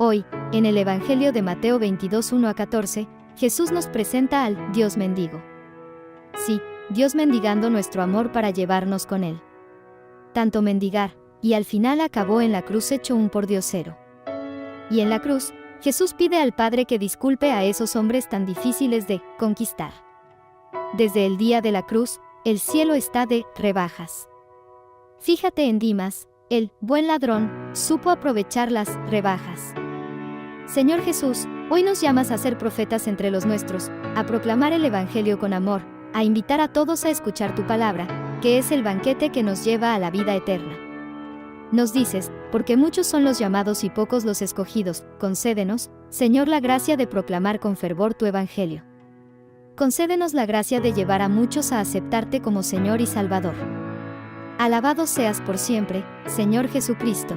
Hoy, en el Evangelio de Mateo 22, 1-14, Jesús nos presenta al Dios mendigo. Sí, Dios mendigando nuestro amor para llevarnos con Él. Tanto mendigar, y al final acabó en la cruz hecho un pordiosero. Y en la cruz, Jesús pide al Padre que disculpe a esos hombres tan difíciles de conquistar. Desde el día de la cruz, el cielo está de rebajas. Fíjate en Dimas, el buen ladrón, supo aprovechar las rebajas. Señor Jesús, hoy nos llamas a ser profetas entre los nuestros, a proclamar el Evangelio con amor, a invitar a todos a escuchar tu palabra, que es el banquete que nos lleva a la vida eterna. Nos dices, porque muchos son los llamados y pocos los escogidos, concédenos, Señor, la gracia de proclamar con fervor tu Evangelio. Concédenos la gracia de llevar a muchos a aceptarte como Señor y Salvador. Alabado seas por siempre, Señor Jesucristo.